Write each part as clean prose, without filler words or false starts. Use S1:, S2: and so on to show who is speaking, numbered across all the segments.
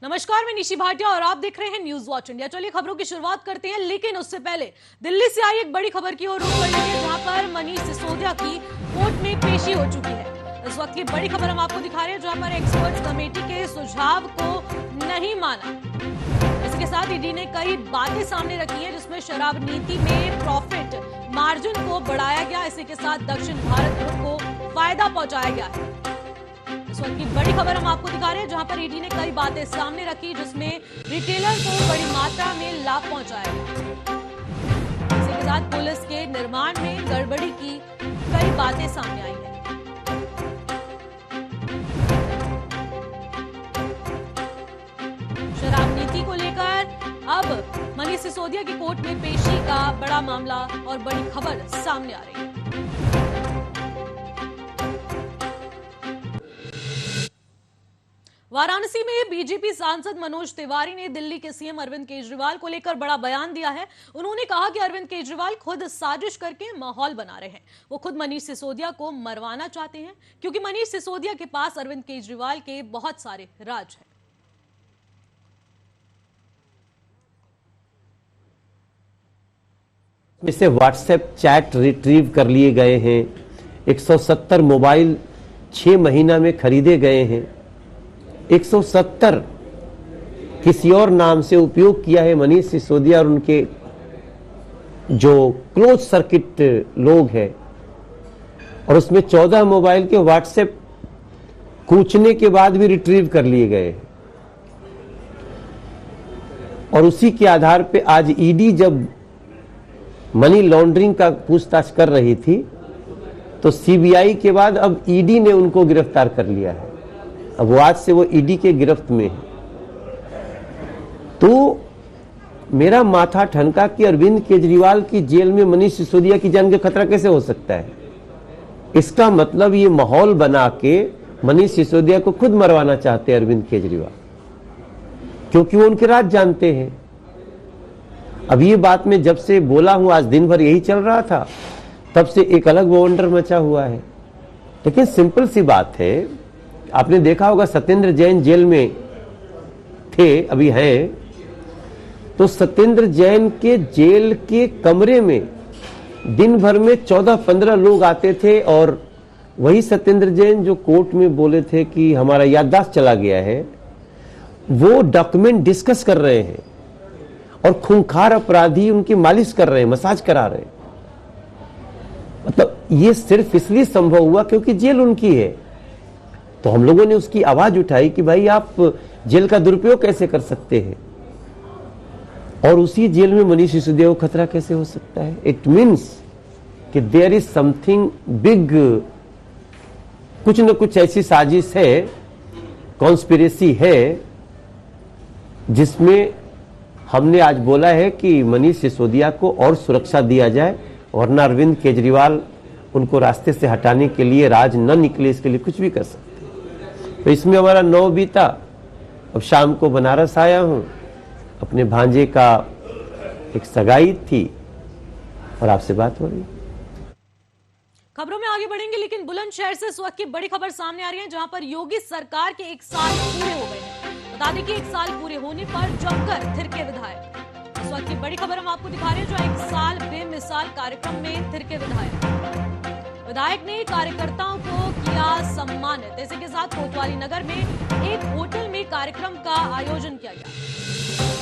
S1: नमस्कार, मैं निशी भाटिया और आप देख रहे हैं न्यूज वॉच इंडिया। चलिए खबरों की शुरुआत करते हैं, लेकिन उससे पहले दिल्ली से आई एक बड़ी खबर की ओर रुख करेंगे, जहां पर मनीष सिसोदिया की कोर्ट में पेशी हो चुकी है। इस वक्त की बड़ी खबर हम आपको दिखा रहे हैं, जहां पर एक्सपर्ट्स कमेटी के सुझाव को नहीं माना। इसके साथ ईडी ने कई बातें सामने रखी है, जिसमें शराब नीति में प्रॉफिट मार्जिन को बढ़ाया गया। इसी के साथ दक्षिण भारत ग्रुप को फायदा पहुंचाया गया है। इस वक्त की बड़ी खबर हम आपको दिखा रहे हैं, जहां पर ईडी ने कई बातें सामने रखी, जिसमें रिटेलर को बड़ी मात्रा में लाभ पहुंचाया गया। इसी के साथ पुलिस के निर्माण में गड़बड़ी की कई बातें सामने आई हैं। शराब नीति को लेकर अब मनीष सिसोदिया की कोर्ट में पेशी का बड़ा मामला और बड़ी खबर सामने आ रही है। वाराणसी में बीजेपी सांसद मनोज तिवारी ने दिल्ली के सीएम अरविंद केजरीवाल को लेकर बड़ा बयान दिया है। उन्होंने कहा कि अरविंद केजरीवाल खुद साजिश करके माहौल बना रहे हैं। वो खुद मनीष सिसोदिया को मरवाना चाहते हैं, क्योंकि मनीष सिसोदिया के पास अरविंद केजरीवाल के बहुत सारे राज हैं।
S2: इससे व्हाट्सएप चैट रिट्रीव कर लिए गए हैं। 170 मोबाइल 6 महीना में खरीदे गए हैं। 170 किसी और नाम से उपयोग किया है मनीष सिसोदिया और उनके जो क्लोज सर्किट लोग हैं, और उसमें 14 मोबाइल के व्हाट्सएप कूचने के बाद भी रिट्रीव कर लिए गए। और उसी के आधार पे आज ईडी जब मनी लॉन्ड्रिंग का पूछताछ कर रही थी, तो सीबीआई के बाद अब ईडी ने उनको गिरफ्तार कर लिया है। अब वो आज से वो ईडी के गिरफ्त में है। तो मेरा माथा ठनका कि अरविंद केजरीवाल की जेल में मनीष सिसोदिया की जान का खतरा कैसे हो सकता है। इसका मतलब ये माहौल बना के मनीष सिसोदिया को खुद मरवाना चाहते हैं अरविंद केजरीवाल, क्योंकि वो उनके राज जानते हैं। अब ये बात मैं जब से बोला हूं, आज दिन भर यही चल रहा था, तब से एक अलग वंडर मचा हुआ है। लेकिन सिंपल सी बात है, आपने देखा होगा सत्येंद्र जैन जेल में थे, अभी हैं, तो सत्येंद्र जैन के जेल के कमरे में दिन भर में 14-15 लोग आते थे, और वही सत्येंद्र जैन जो कोर्ट में बोले थे कि हमारा याददाश्त चला गया है, वो डॉक्यूमेंट डिस्कस कर रहे हैं और खूंखार अपराधी उनकी मालिश कर रहे हैं, मसाज करा रहे हैं। मतलब ये सिर्फ इसलिए संभव हुआ क्योंकि जेल उनकी है। तो हम लोगों ने उसकी आवाज उठाई कि भाई आप जेल का दुरुपयोग कैसे कर सकते हैं, और उसी जेल में मनीष सिसोदिया को खतरा कैसे हो सकता है। इट मीन्स कि देयर इज समथिंग बिग, कुछ न कुछ ऐसी साजिश है, कॉन्स्पिरेसी है, जिसमें हमने आज बोला है कि मनीष सिसोदिया को और सुरक्षा दिया जाए, वरना अरविंद केजरीवाल उनको रास्ते से हटाने के लिए, राज न निकले इसके लिए कुछ भी कर सकते। तो इसमें हमारा 9 बीता। अब शाम को बनारस आया हूं, अपने भांजे का एक सगाई थी और आपसे बात हो रही है।
S1: खबरों में आगे बढ़ेंगे, लेकिन बुलंदशहर से इस वक्त की बड़ी खबर सामने आ रही है, जहां पर योगी सरकार के 1 साल पूरे हो गए हैं। बता दें कि 1 साल पूरे होने पर जमकर थिरके विधायक। इस वक्त की बड़ी खबर हम आपको दिखा रहे हैं, जो 1 साल बेमिसाल कार्यक्रम में थिरके विधायक ने कार्यकर्ताओं को किया सम्मानित। इसी के साथ कोतवाली नगर में एक होटल में कार्यक्रम का आयोजन किया गया।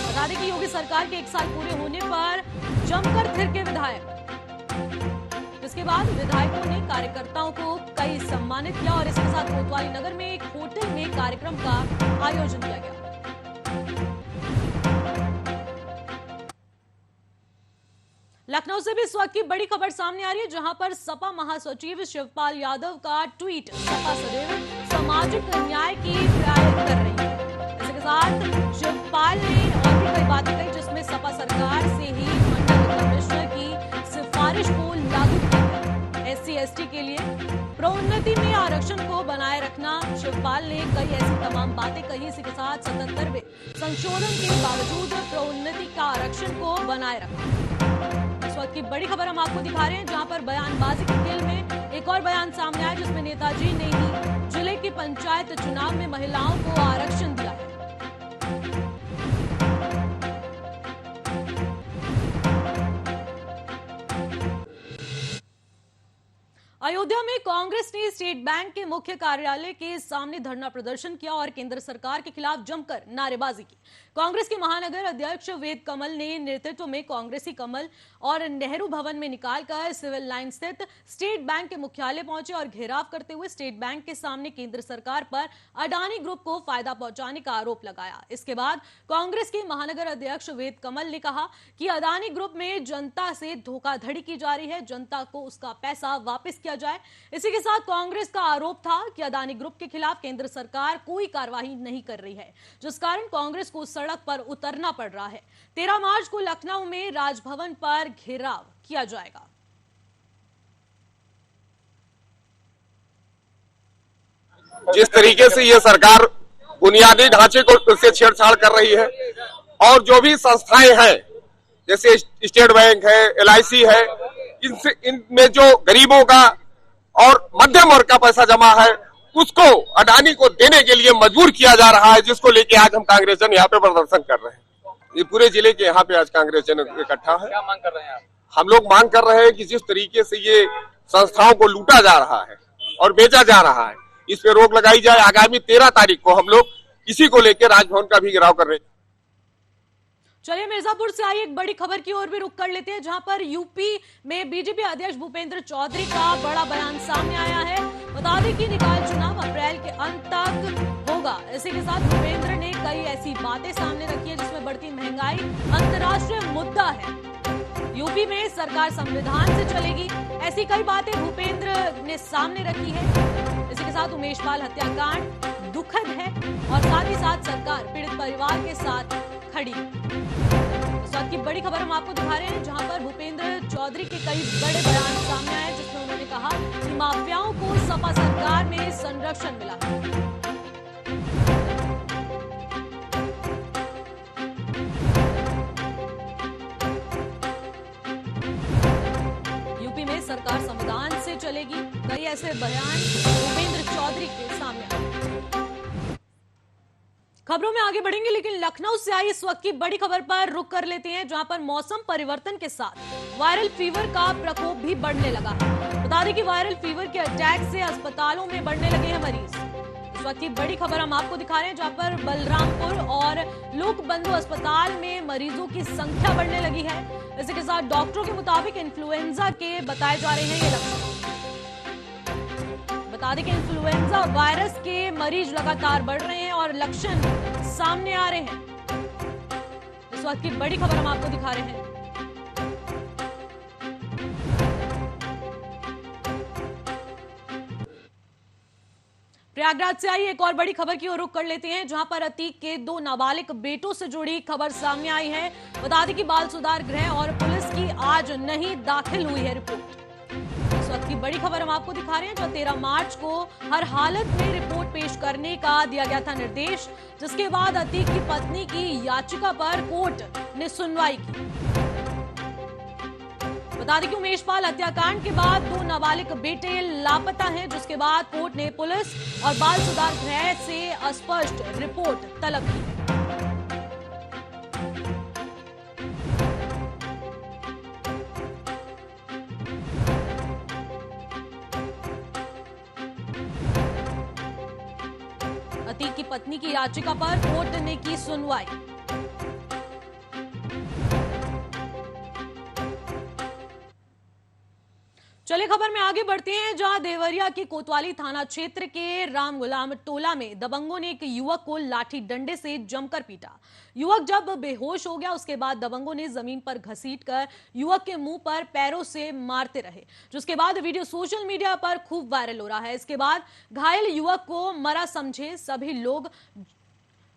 S1: बता दें कि योगी सरकार के 1 साल पूरे होने पर जमकर थिरके विधायक। इसके बाद विधायकों ने कार्यकर्ताओं को कई सम्मानित किया, और इसके साथ कोतवाली नगर में एक होटल में कार्यक्रम का आयोजन किया गया। लखनऊ से भी इस वक्त की बड़ी खबर सामने आ रही है, जहां पर सपा महासचिव शिवपाल यादव का ट्वीट सपा सदैव सामाजिक न्याय की प्रायोरिटी कर रही है। इसके साथ शिवपाल ने और भी कई बातें कही, जिसमें सपा सरकार से ही मंडल कमिश्नर की सिफारिश को लागू किया। SC/ST के लिए प्रोन्नति में आरक्षण को बनाए रखना, शिवपाल ने कई ऐसी तमाम बातें कही। इसी के साथ 77वें संशोधन के बावजूद प्रोन्नति का आरक्षण को बनाए रखा। इस वक्त की बड़ी खबर हम आपको दिखा रहे हैं, जहां पर बयानबाजी के खेल में एक और बयान सामने आया, जिसमें नेताजी ने ही जिले की पंचायत चुनाव में महिलाओं को आरक्षण दिया है। अयोध्या में कांग्रेस ने स्टेट बैंक के मुख्य कार्यालय के सामने धरना प्रदर्शन किया और केंद्र सरकार के खिलाफ जमकर नारेबाजी की। कांग्रेस के महानगर अध्यक्ष वेद कमल ने नेतृत्व में कांग्रेसी कमल और नेहरू भवन में निकालकर सिविल लाइन स्थित स्टेट बैंक के मुख्यालय पहुंचे और घेराव करते हुए स्टेट बैंक के सामने केंद्र सरकार पर अडानी ग्रुप को फायदा पहुंचाने का आरोप लगाया। इसके बाद कांग्रेस के महानगर अध्यक्ष वेद कमल ने कहा कि अडानी ग्रुप में जनता से धोखाधड़ी की जा रही है, जनता को उसका पैसा वापस किया जाए। इसी के साथ कांग्रेस का आरोप था कि अडानी ग्रुप के खिलाफ केंद्र सरकार कोई कार्रवाई नहीं कर रही है, जिस कारण कांग्रेस को सड़क पर उतरना पड़ रहा है। 13 मार्च को लखनऊ में राजभवन पर घेराव किया जाएगा।
S3: जिस तरीके से ये सरकार बुनियादी ढांचे को से छेड़छाड़ कर रही है और जो भी संस्थाएं हैं जैसे स्टेट बैंक है, LIC है, इनमें जो गरीबों का और मध्यम वर्ग का पैसा जमा है उसको अडानी को देने के लिए मजबूर किया जा रहा है, जिसको लेके आज हम कांग्रेस जन यहाँ पे प्रदर्शन कर रहे हैं। ये पूरे जिले के यहाँ पे आज कांग्रेस जन इकट्ठा है।
S4: क्या मांग कर रहे हैं आप?
S3: हम लोग मांग कर रहे हैं कि जिस तरीके से ये संस्थाओं को लूटा जा रहा है और बेचा जा रहा है, इस पे रोक लगाई जाए। आगामी 13 तारीख को हम लोग इसी को लेकर राजभवन का भी घेराव कर रहे हैं।
S1: चलिए मिर्जापुर से आई एक बड़ी खबर की ओर भी रुख कर लेते हैं, जहां पर यूपी में बीजेपी अध्यक्ष भूपेंद्र चौधरी का बड़ा बयान सामने आया है। बता दें कि निकाय चुनाव अप्रैल के अंत तक होगा। इसी के साथ भूपेंद्र ने कई ऐसी बातें सामने रखी है जिसमें बढ़ती महंगाई अंतर्राष्ट्रीय मुद्दा है, यूपी में सरकार संविधान से चलेगी, ऐसी कई बातें भूपेंद्र ने सामने रखी है। इसी के साथ उमेश पाल हत्याकांड दुखद है और साथ ही साथ सरकार पीड़ित परिवार के साथ खड़ी। इस वक्त की बड़ी खबर हम आपको दिखा रहे हैं, जहां पर भूपेंद्र चौधरी के कई बड़े बयान सामने आए, जिसमें उन्होंने कहा कि माफियाओं को सपा सरकार में संरक्षण मिला। यूपी में सरकार संविधान से चलेगी, कई ऐसे बयान भूपेंद्र चौधरी के सामने आए। खबरों में आगे बढ़ेंगे, लेकिन लखनऊ से आई इस वक्त की बड़ी खबर पर रुख कर लेते हैं, जहां पर मौसम परिवर्तन के साथ वायरल फीवर का प्रकोप भी बढ़ने लगा है। बता दें कि वायरल फीवर के अटैक से अस्पतालों में बढ़ने लगे हैं मरीज। इस वक्त की बड़ी खबर हम आपको दिखा रहे हैं, जहां पर बलरामपुर और लोकबंधु अस्पताल में मरीजों की संख्या बढ़ने लगी है। इसी के साथ डॉक्टरों के मुताबिक इन्फ्लुएंजा के बताए जा रहे हैं ये लक्षण। बता दें कि इन्फ्लुएंजा वायरस के मरीज लगातार बढ़ रहे हैं और लक्षण सामने आ रहे हैं। इस वक्त की बड़ी खबर हम आपको दिखा रहे हैं। प्रयागराज से आई एक और बड़ी खबर की ओर रुख कर लेते हैं, जहां पर अतीक के 2 नाबालिग बेटों से जुड़ी खबर सामने आई है। बता दें कि बाल सुधार गृह और पुलिस की आज नहीं दाखिल हुई है रिपोर्ट। इस वक्त की बड़ी खबर हम आपको दिखा रहे हैं, जो 13 मार्च को हर हालत में रिपोर्ट पेश करने का दिया गया था निर्देश, जिसके बाद अतीक की पत्नी की याचिका पर कोर्ट ने सुनवाई की। बता दें कि उमेश पाल हत्याकांड के बाद 2 नाबालिग बेटे लापता हैं, जिसके बाद कोर्ट ने पुलिस और बाल सुधार गृह से स्पष्ट रिपोर्ट तलब की। अतीक की पत्नी की याचिका पर कोर्ट ने की सुनवाई। चलिए खबर में आगे बढ़ते हैं, जहां देवरिया के कोतवाली थाना क्षेत्र के राम गुलाम टोला में दबंगों ने एक युवक को लाठी डंडे से जमकर पीटा। युवक जब बेहोश हो गया, उसके बाद दबंगों ने जमीन पर घसीटकर युवक के मुंह पर पैरों से मारते रहे, जिसके बाद वीडियो सोशल मीडिया पर खूब वायरल हो रहा है। इसके बाद घायल युवक को मरा समझे सभी लोग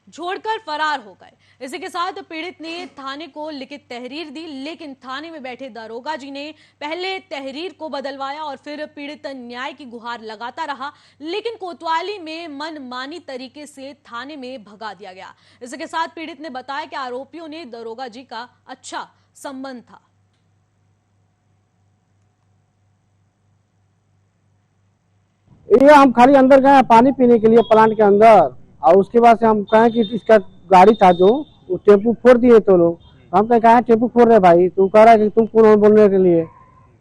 S1: छोड़कर फरार हो गए। इसी के साथ पीड़ित ने थाने को लिखित तहरीर दी, लेकिन थाने में बैठे दरोगा जी ने पहले तहरीर को बदलवाया और फिर पीड़ित न्याय की गुहार लगाता रहा, लेकिन कोतवाली में मनमानी तरीके से थाने में भगा दिया गया। इसी के साथ पीड़ित ने बताया कि आरोपियों ने दरोगा जी का अच्छा संबंध था।
S5: ये हम खाली अंदर गए पानी पीने के लिए प्लांट के अंदर, और उसके बाद से हम कहें कि इसका
S4: गाड़ी था जो वो टेम्पू फोड़ दिए तो लोग। हम कहा टेम्पू फोड़ रहे भाई, तू कह रहा है कि तुम कौन हो बोलने के लिए।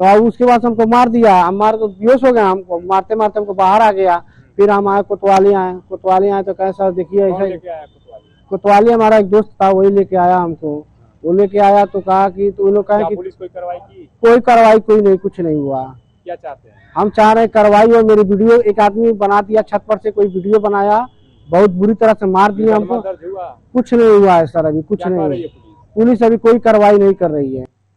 S4: तो अब उसके बाद हमको मार दिया, हम मार तो बेहोश हो गया, हमको मारते मारते हमको बाहर आ गया। फिर हम आए कोतवाली आए तो कहे सर देखिए ऐसा। कोतवाली हमारा एक दोस्त था, वही लेके आया हमको। वो लेके आया तो कहा कि तो लोग कहे कि
S5: पुलिस कोई कार्रवाई की?
S4: कोई कार्रवाई कोई नहीं, कुछ नहीं हुआ।
S5: क्या चाहते हैं?
S4: हम चाह रहे कार्रवाई। और मेरी वीडियो एक आदमी बना दिया, छत पर से कोई वीडियो बनाया, बहुत बुरी तरह से मार दिया हमको।
S5: दर्ज हुआ?
S4: कुछ नहीं हुआ है सर, अभी कुछ नहीं। पुलिस अभी कोई कार्रवाई नहीं कर रही है।